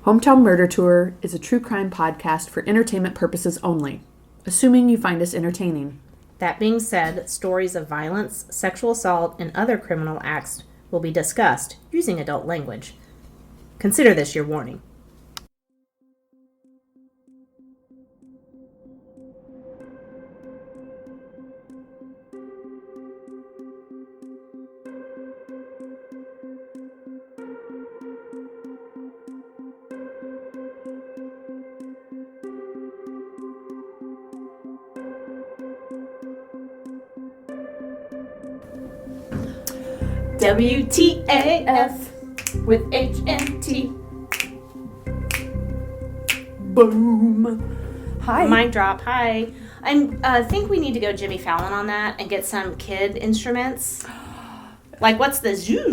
Hometown Murder Tour is a true crime podcast for entertainment purposes only, assuming you find us entertaining. That being said, stories of violence, sexual assault, and other criminal acts will be discussed using adult language. Consider this your warning. WTAF with HMT. Boom. Hi. Mic drop. Hi. I think we need to go Jimmy Fallon on that and get some kid instruments. Like, what's the zoo,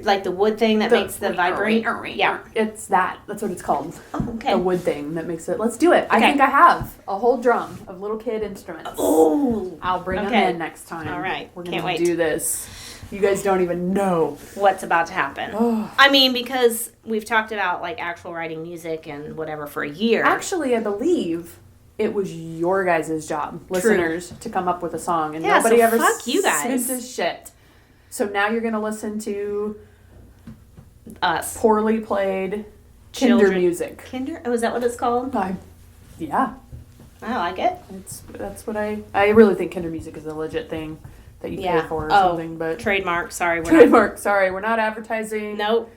like the wood thing that makes the vibrate? Yeah. It's that. That's what it's called. Oh, okay. The wood thing that makes it. Let's do it. I Okay. think I have a whole drum of little kid instruments. Oh. I'll bring them Okay. in next time. All right. We're Can't going to wait. do this. You guys don't even know. What's about to happen. Oh. I mean, because we've talked about, like, actual writing music and whatever for a year. Actually, I believe it was your guys' job, listeners, to come up with a song, and Yeah, nobody so ever fuck you guys. sent us shit. So now you're going to listen to Us. poorly played kinder Children. music. Kinder? Oh, is that what it's called? Yeah, I like it. that's what I really think kinder music is a legit thing that you Yeah. pay for or Oh, something. But Trademark. Sorry. We're trademark. Sorry, we're not advertising. Nope.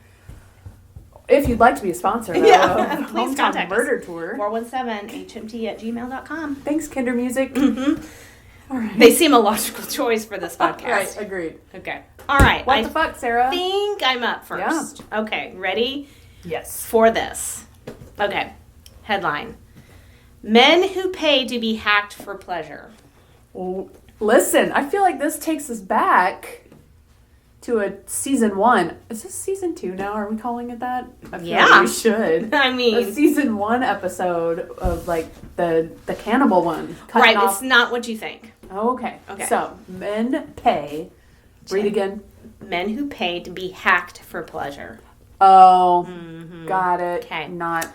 If you'd like to be a sponsor, though, Yeah, of please Hometown contact us. Murder Tour. 417hmt@gmail.com. Thanks, Kinder Music. Mm-hmm. All right. They seem a logical choice for this podcast. Right, agreed. Okay. All right. What I the fuck, Sarah? think I'm up first. Okay. Ready Yes. for this? Okay. Headline: Men who pay to be hacked for pleasure. Well, listen, I feel like this takes us back to a season 1. Is this season 2 now? Are we calling it that? I feel Yeah. like we should. I A mean, season 1 episode of like the cannibal one. Cutting right? off- It's not what you think. Oh, okay. Okay. So men pay. Read again. Men who pay to be hacked for pleasure. Oh, Mm-hmm. got it. Okay. Not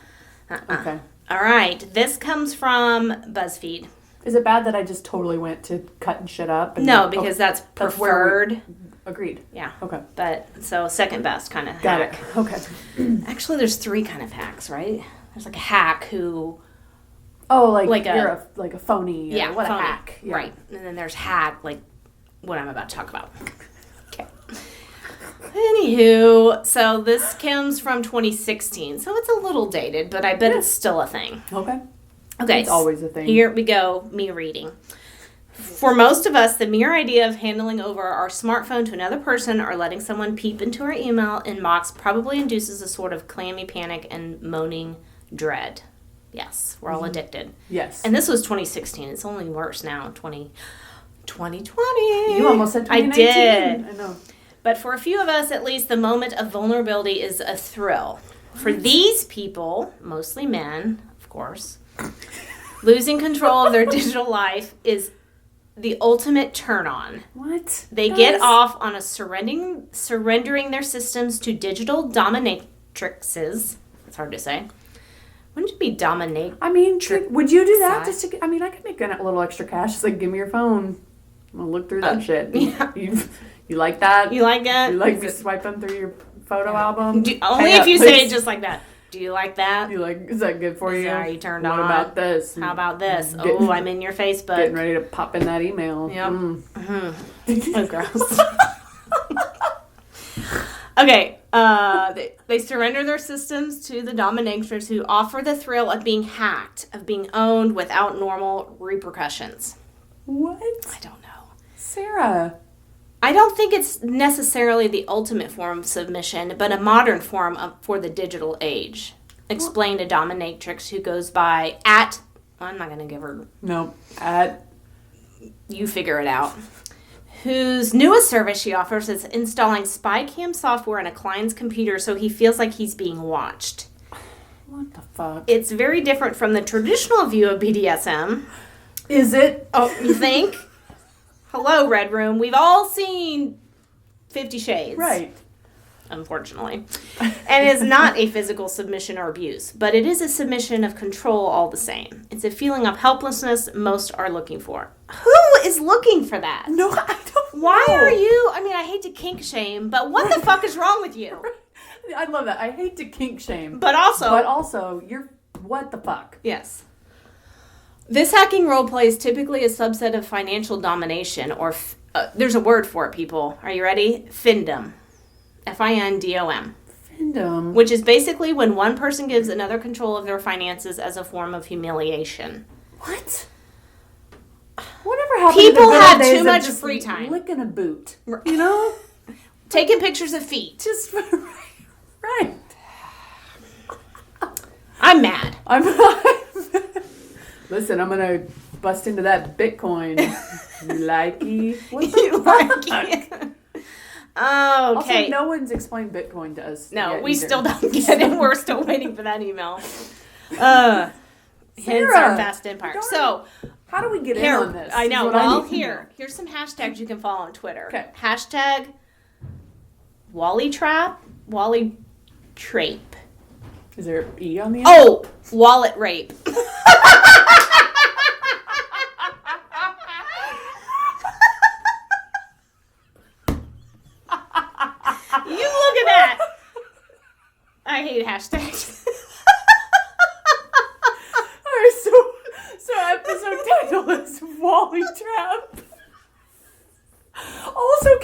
okay. All right. This comes from BuzzFeed. Is it bad that I just totally went to cutting shit up? And No, because that's that's where preferred. agreed. Yeah. Okay. But so second best kind of Got hack. it. Okay. Actually, there's 3 kind of hacks, right? There's like a hack who, Oh, like Like you're a phony. Or yeah, what phony. a hack. Yeah. Right? And then there's hack, like what I'm about to talk about. Okay. Anywho, so this comes from 2016, so it's a little dated, but I bet it's still a thing. Okay. Okay, It's always a thing. Here we go, me reading. For most of us, the mere idea of handing over our smartphone to another person or letting someone peep into our email inbox probably induces a sort of clammy panic and moaning dread. Yes, we're all addicted. Yes. And this was 2016. It's only worse now, 2020. You almost said I 2019. did. I know. But for a few of us, at least, the moment of vulnerability is a thrill. For these people, mostly men, of course, losing control of their digital life is the ultimate turn-on. What? They get off on a surrendering their systems to digital dominatrixes. It's hard to say. Wouldn't it be dominate? I mean, would you do that Side. just to get, I mean, I could make a little extra cash. Just like, give me your phone. I'm going to look through that shit. yeah. You like that? You like that? You like me swiping through your photo album? Only Hang if up, you say please. it just like that. Do you like that? You like, is that good for you? Are you turned what on? about this? How about this? Getting- Oh, I'm in your Facebook. Getting ready to pop in that email. Yep. Mm. Oh, gross. Okay, they surrender their systems to the dominatrix who offer the thrill of being hacked, of being owned without normal repercussions. What? I don't know. Sarah. I don't think it's necessarily the ultimate form of submission, but a modern form for the digital age. Explained a dominatrix who goes by at... Well, I'm not going to give her... No. You figure it out. Whose newest service she offers is installing spy cam software on a client's computer so he feels like he's being watched. What the fuck? It's very different from the traditional view of BDSM. Is it? Oh, you think? Hello, Red Room. We've all seen 50 Shades. Right. unfortunately. And it is not a physical submission or abuse, but it is a submission of control all the same. It's a feeling of helplessness most are looking for. Who is looking for that? No, I don't Why know. are you, I hate to kink shame, but what the fuck is wrong with you? I love that. I hate to kink shame. But also, you're, what the fuck? yes. This hacking roleplay is typically a subset of financial domination, or there's a word for it, people. Are you ready? Findom. Findom. Findom. Which is basically when one person gives another control of their finances as a form of humiliation. What? Whatever happened People to the good have days too of much just free time. licking a boot. You know? Taking pictures of feet. Just, right. I'm mad. Listen, I'm gonna bust into that Bitcoin. Likey. What You the fuck? like it. Oh, okay. Also, no one's explained Bitcoin to us. No, yet we either. still don't get it. We're still waiting for that email. Hence Sarah, our vast empire. don't- So, How do we get here, in on this? I know. Is what Well, need to know. here's some hashtags you can follow on Twitter. Okay. Hashtag Wally Trap, Wally Trape. Is there an E on the end? Oh, wallet rape. You look at that. I hate hashtags. Alright, so episode title is Wally Trap. Also,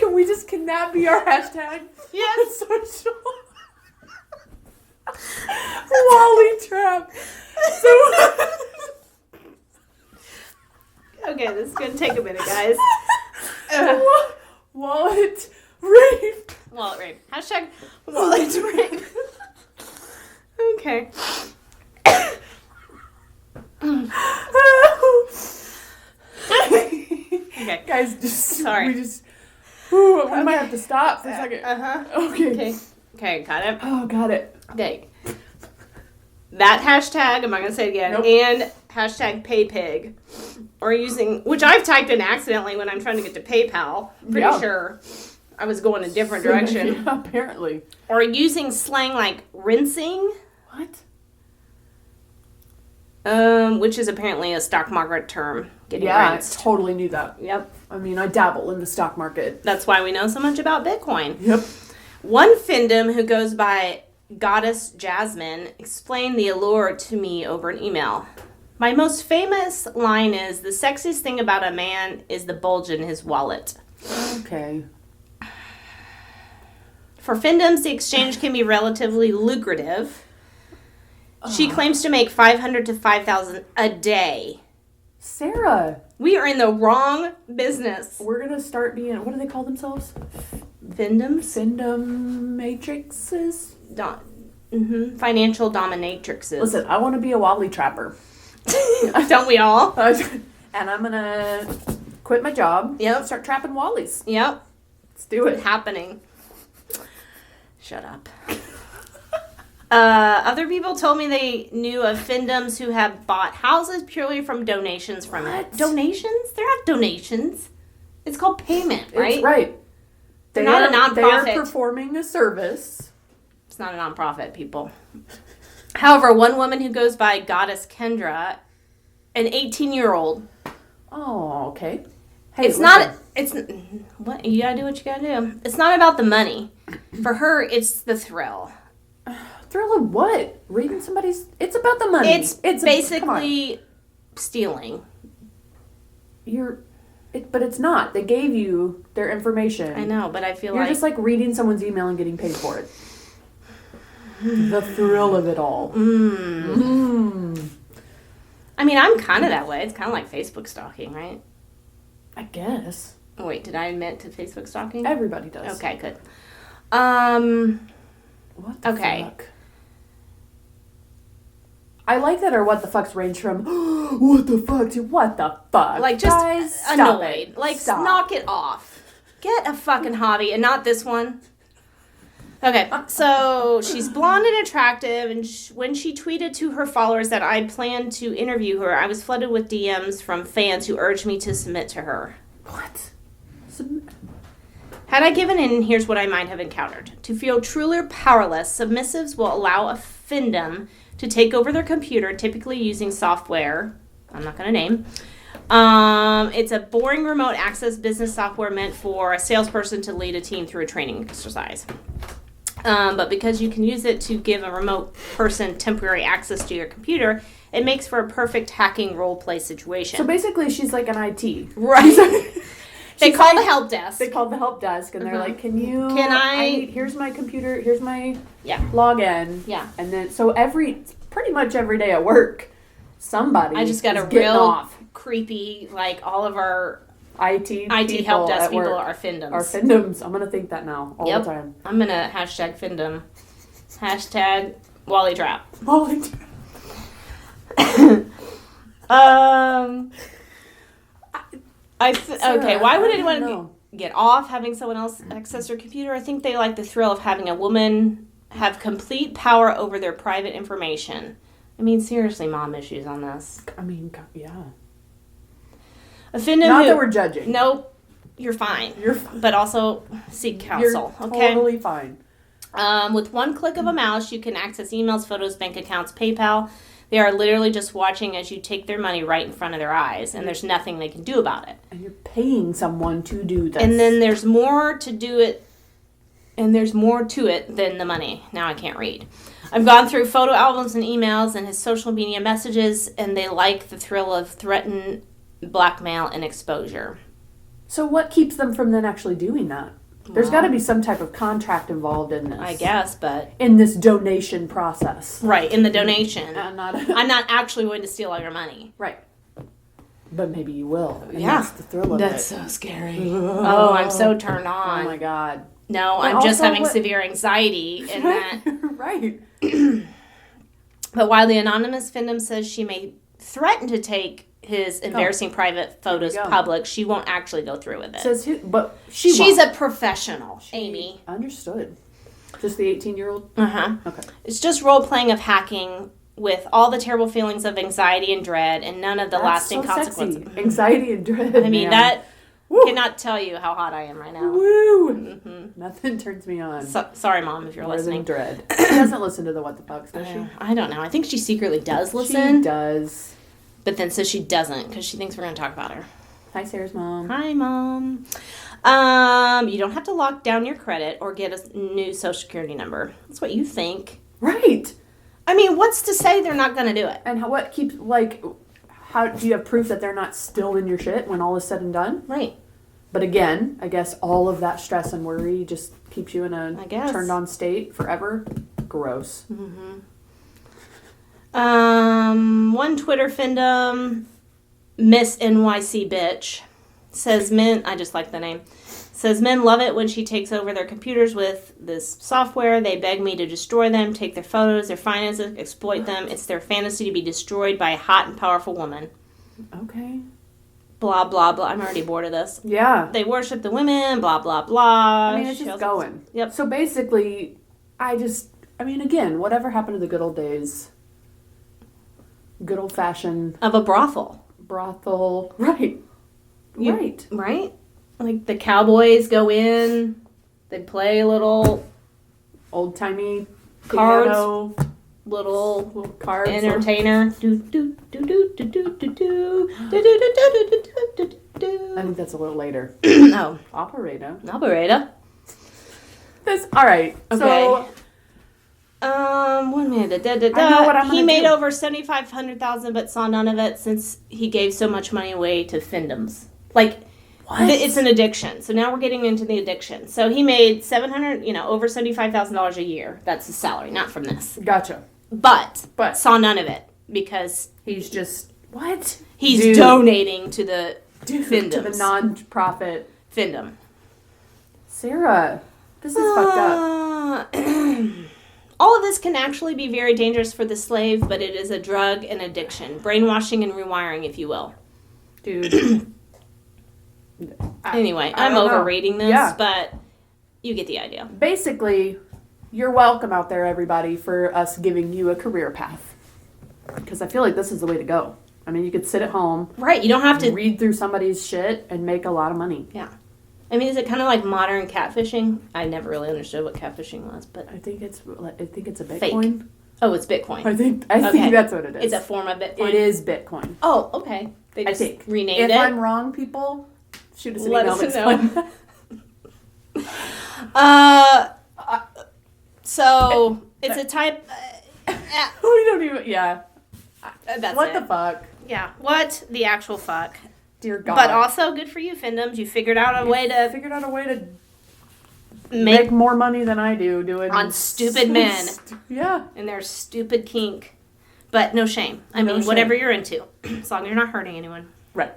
can that be our hashtag? Yes. Social. Wally Trap. So Okay, this is going to take a minute, guys. wallet rape. Wallet rape. Hashtag wallet rape. Okay. Okay. Guys, just Sorry. we might have to stop for a second. Okay. Okay. Okay, got it. Oh, got it. Okay. That hashtag, I'm not going to say it again, Nope. and hashtag paypig, or using, which I've typed in accidentally when I'm trying to get to PayPal. Pretty Yeah. sure I was going a different direction. Yeah, apparently. Or using slang like rinsing, What? which is apparently a stock market term. Getting Yeah, rinsed. I totally knew that. Yep. I mean, I dabble in the stock market. That's why we know so much about Bitcoin. Yep. One findom who goes by Goddess Jasmine explained the allure to me over an email. My most famous line is, the sexiest thing about a man is the bulge in his wallet. Okay. For findoms, the exchange can be relatively lucrative. She claims to make $500 to $5,000 a day. Sarah, We are in the wrong business. we're gonna start being, what do they call themselves? Findoms? Findom matrices? Financial dominatrixes. Listen, I want to be a Wally Trapper. Don't we all? And I'm gonna quit my job. Yep. Start trapping Wallies. Yep. Let's do it. Happening. Shut up. Other people told me they knew of findoms who have bought houses purely from donations from it. What? Donations? They're not donations. It's called payment, right? It's right. They're not a nonprofit. They are performing a service. It's not a nonprofit, people. However, one woman who goes by Goddess Kendra, an 18-year-old. Oh, okay. Hey, It's not. It's what you gotta do. What you gotta do. It's not about the money. For her, it's the thrill. Thrill of what? Reading somebody's. It's about the money. It's come on. basically stealing. But it's not. They gave you their information. I know, but I feel You're like just like reading someone's email and getting paid for it. The thrill of it all. I mean, I'm kind of that way. It's kind of like Facebook stalking, right? I guess. Oh, wait, did I admit to Facebook stalking? Everybody does. Okay, good. What the Okay. fuck? I like that our what the fucks range from what the fuck to what the fuck. Like, just Guys, stop annoyed. it. Like, Stop. knock it off. Get a fucking hobby and not this one. Okay, so she's blonde and attractive, and when she tweeted to her followers that I planned to interview her, I was flooded with DMs from fans who urged me to submit to her. What? Had I given in, here's what I might have encountered. To feel truly powerless, submissives will allow a findom to take over their computer, typically using software I'm not going to name. It's a boring remote access business software meant for a salesperson to lead a team through a training exercise. But because you can use it to give a remote person temporary access to your computer, it makes for a perfect hacking role play situation. So basically, she's like an IT. Right. They call the help desk. They called the help desk, and they're like, Can I here's my computer, here's my login. Yeah. And then, so pretty much every day at work, somebody I just got a real creepy, like all of our IT help desk people are findoms. Are findoms. I'm going to think that now all the time. I'm going to hashtag findom. Hashtag Wally trap. Wally trap. Okay, why would anyone get off having someone else access their computer? I think they like the thrill of having a woman have complete power over their private information. I mean, seriously, mom issues on this. I mean, yeah. A findom Not that we're judging. Nope, you're fine. You're fine. But also seek counsel. You're okay? Totally fine. With one click of a mouse, you can access emails, photos, bank accounts, PayPal. They are literally just watching as you take their money right in front of their eyes, and there's nothing they can do about it. And you're paying someone to do this. And then there's more to do it, and there's more to it than the money. Now I can't read. I've gone through photo albums and emails and his social media messages, and they like the thrill of threatened blackmail and exposure. So what keeps them from then actually doing that? There's got to be some type of contract involved in this. I guess, but... in this donation process. Right, in the donation. I'm not actually going to steal all your money. Right. But maybe you will. And yeah. That's the thrill of it. That's so scary. Oh, I'm so turned on. Oh, my God. No, I'm just having severe anxiety in that. Right. But while the anonymous findom says she may threaten to take his embarrassing private photos public, she won't actually go through with it. Says who? But she's a professional, Amy. Understood. Just the 18-year-old? Uh-huh. Okay. It's just role-playing of hacking with all the terrible feelings of anxiety and dread and none of the lasting consequences. Sexy. Anxiety and dread. I mean, that... Woo. Cannot tell you how hot I am right now. Woo! Mm-hmm. Nothing turns me on. Sorry, Mom, if you're listening. Dread. She doesn't listen to the What the Fucks, does she? I don't know. I think she secretly does listen. She does. But then says she doesn't because she thinks we're going to talk about her. Hi, Sarah's mom. Hi, Mom. You don't have to lock down your credit or get a new social security number. That's what you think. Right. I mean, what's to say they're not going to do it? And what keeps, how do you have proof that they're not still in your shit when all is said and done? Right. But again, I guess all of that stress and worry just keeps you in a turned on state forever. Gross. Mm-hmm. One Twitter findom, Miss NYC Bitch, says men, I just like the name, says men love it when she takes over their computers with this software. They beg me to destroy them, take their photos, their finances, exploit them. It's their fantasy to be destroyed by a hot and powerful woman. Okay. Blah, blah, blah. I'm already bored of this. Yeah. They worship the women, blah, blah, blah. I mean, it's just going. Yep. So basically, again, whatever happened to the good old days? Good old fashioned... of a brothel. Right. Right? Like the cowboys go in, they play a little... old-timey cards. Piano. Little cards. Entertainer. I think that's a little later. Oh. Operator. This. All right. Okay. So... 1 minute. I know what I'm he gonna made do. over $7,500,000 but saw none of it since he gave so much money away to findoms. Like, it's an addiction. So now we're getting into the addiction. So he made over $75,000 a year. That's his salary, not from this. Gotcha. But saw none of it because he's just what? He's donating to the findoms. To the non-profit findom. Sarah, this is fucked up. All of this can actually be very dangerous for the slave, but it is a drug and addiction. Brainwashing and rewiring, if you will. Dude. Anyway, I'm overrating this, but you get the idea. Basically, you're welcome out there, everybody, for us giving you a career path. Because I feel like this is the way to go. I mean, you could sit at home. Right, you don't have to... read through somebody's shit and make a lot of money. Yeah. I mean, is it kind of like modern catfishing? I never really understood what catfishing was, but I think it's a Fake. Bitcoin. oh, it's Bitcoin. I think Okay. that's what it is. It's a form of Bitcoin. It is Bitcoin. Oh, okay. They I just think. renamed If it. I'm wrong, people, shoot us an Let email. us Explain. So it's a type. We don't even. Yeah. That's What it. the fuck, Yeah. What the actual fuck? dear God. But also good for you, Findoms. You figured out a way to figured out a way to make make more money than I do doing on stupid men Yeah. and their stupid kink. But no shame. I No mean, shame. whatever you're into, as long as you're not hurting anyone. Right.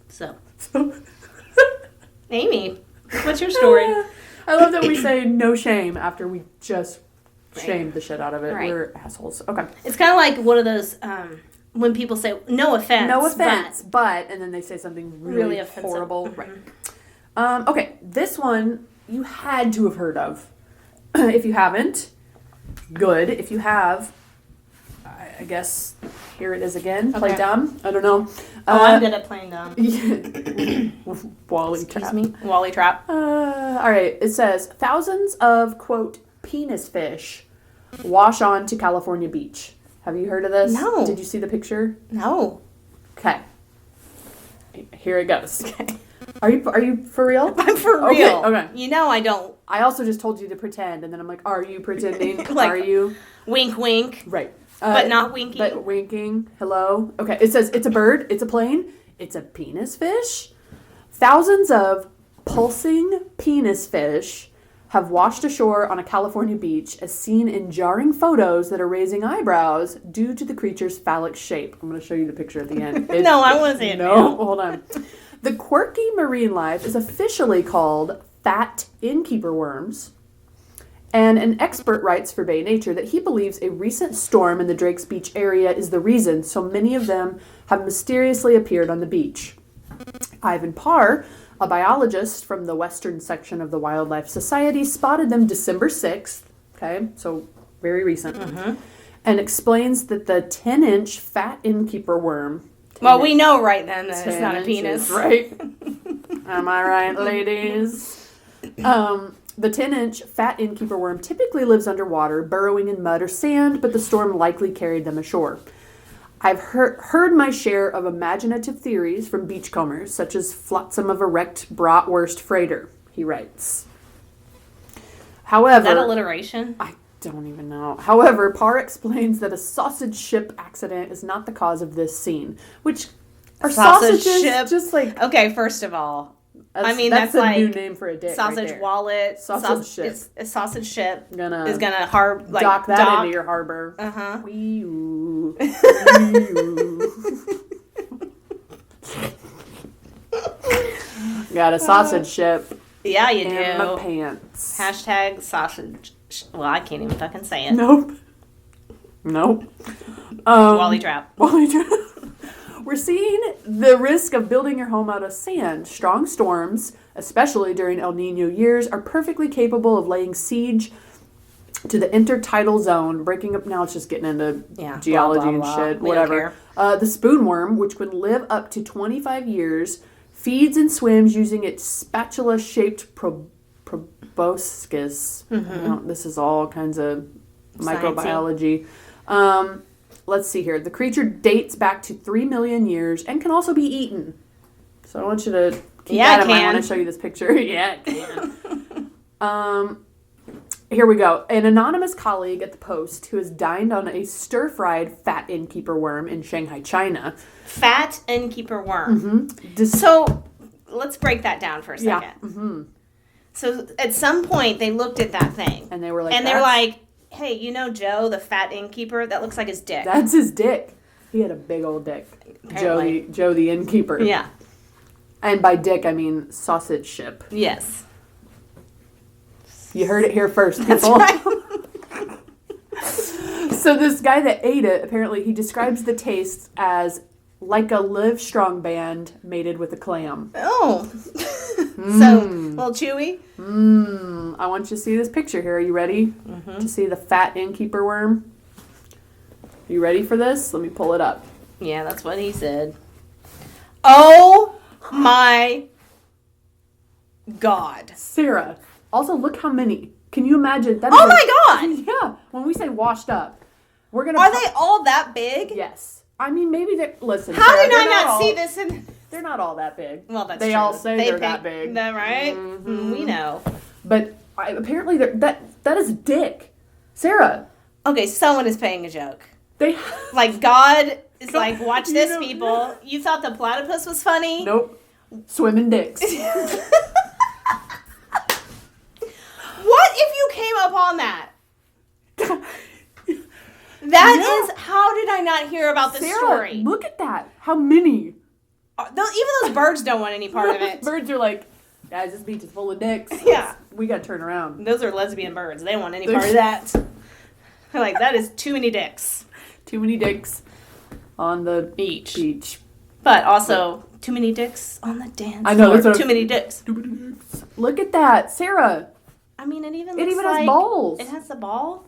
So, So. Amy, what's your story? I love that we say no shame after we just Right. shamed the shit out of it. Right. We're assholes. Okay. It's kind of like one of those when people say no offense. No offense, but and then they say something really offensive. horrible. Mhm. Right. Okay, this one you had to have heard of. If you haven't, good. If you have, I guess here it is again. Play Okay. dumb. I don't know. I'm good at playing dumb. Wally Excuse trap. me. Wally trap. All right. It says thousands of quote penis fish wash on to California beach. Have you heard of this? No. Did you see the picture? No. Okay. Here it goes. Okay. Are you for real? I'm for Okay, real. okay. You know I don't. I also just told you to pretend, and then I'm like, are you pretending? Like- Are you? Wink, wink. Right. But not winking. But winking. Hello. Okay. It says it's a bird. It's a plane. It's a penis fish. Thousands of pulsing penis fish have washed ashore on a California beach as seen in jarring photos that are raising eyebrows due to the creature's phallic shape. I'm going to show you the picture at the end. No, I wanna see it No, now. hold on. The quirky marine life is officially called fat innkeeper worms. And an expert writes for Bay Nature that he believes a recent storm in the Drake's Beach area is the reason so many of them have mysteriously appeared on the beach. Ivan Parr, a biologist from the western section of the Wildlife Society, spotted them December 6th, okay, so very recent, and explains that the 10-inch fat innkeeper worm... Well, we know right then that it's 10 not a inches, penis. right? Am I right, ladies? The 10-inch fat innkeeper worm typically lives underwater, burrowing in mud or sand, but the storm likely carried them ashore. I've heard my share of imaginative theories from beachcombers, such as flotsam of a wrecked bratwurst freighter, he writes. However... Is that alliteration? I don't even know. However, Parr explains that a sausage ship accident is not the cause of this scene, which are Sausage sausages ship? just like... Okay, first of all, I mean, that's that's a like new name for a dick sausage right there. wallet. Sausage ship. It's a sausage ship is Gonna like dock that into your harbor. Uh-huh. Wee-oo. Wee-oo. Got a sausage ship Yeah, you in my do. pants. Hashtag sausage. Well, I can't even fucking say it. Nope. Nope. Wally trap. Wally trap. We're seeing the risk of building your home out of sand. Strong storms, especially during El Nino years, are perfectly capable of laying siege to the intertidal zone, breaking up. Now it's just getting into geology blah, blah, and blah. shit, We don't whatever. The spoonworm, which can live up to 25 years, feeds and swims using its spatula-shaped proboscis. This is all kinds of microbiology. Let's see here. The creature dates back to 3 million years and can also be eaten. So I want you to keep that in mind. I want to show you this picture. Yeah, it can. Here we go. An anonymous colleague at the Post who has dined on a stir-fried fat innkeeper worm in Shanghai, China. Fat innkeeper worm. Mm-hmm. So let's break that down for a second. Yeah. Mm-hmm. So at some point they looked at that thing And they were like, and they're like, "Hey, you know Joe, the fat innkeeper? That looks like his dick." that's his dick. He had a big old dick. Apparently. Joe the innkeeper. Yeah. And by dick, I mean sausage ship. Yes. You heard it here first, That's people. right. So this guy that ate it, apparently he describes the taste as like a Live Strong band mated with a clam. Oh. So, a little chewy. I want you to see this picture here. Are you ready to see the fat innkeeper worm? Are you ready for this? Let me pull it up. Yeah, that's what he said. Oh my God. Sarah, also look how many. Can you imagine? That Oh is my God. Yeah. When we say washed up, we're going to... Are they all that big? Yes. I mean, maybe they're... Listen, How Sarah, did I they're not see all- this in... They're not all that big. Well, that's They true. all say they're that big. That, right? Mhm. We know. But apparently that is a dick. Sarah, Okay, someone is paying a joke. they... Like, God is like, watch You this, know- people. You thought the platypus was funny? Nope. Swimming dicks. What if you came upon that? That is, how did I not hear about this Sarah, story? look at that. How many? Even those birds don't want any part of it. Birds are like, guys, this beach is full of dicks. Yeah. We got to turn around. Those are lesbian birds. They don't want any part of that. They're like, that is too many dicks. Too many dicks on the beach. But also, too many dicks on the dance I know, floor. that's what Too many dicks. Look at that. Sarah, I mean, it even it looks even like has balls. It has the ball,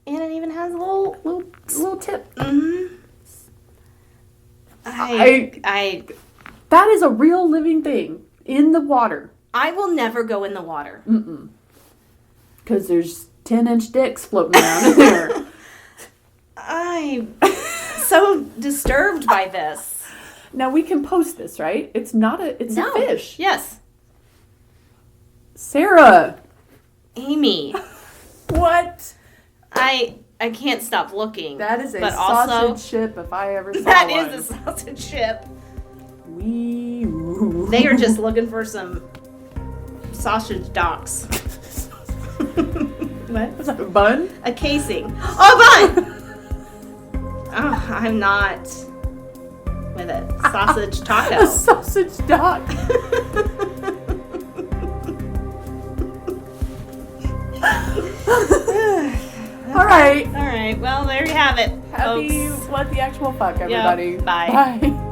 and it even has a little... Little tip. Mm-hmm. That is a real living thing in the water. I will never go in the water. Mm-mm. Because there's 10-inch dicks floating around in there. I'm so disturbed by this. Now we can post this, right? It's not a fish. Yes. Sarah. Amy. What? I can't stop looking. That is a but sausage also, ship if I ever saw that one. is a sausage ship. Wee-oo. They are just looking for some sausage docks. What? What's that, a bun? A casing. Oh, bun! Oh, I'm not with it. Sausage taco. A sausage dock. All right. All right. Well, there you have it. Happy folks. what the actual fuck, everybody. Bye. Bye.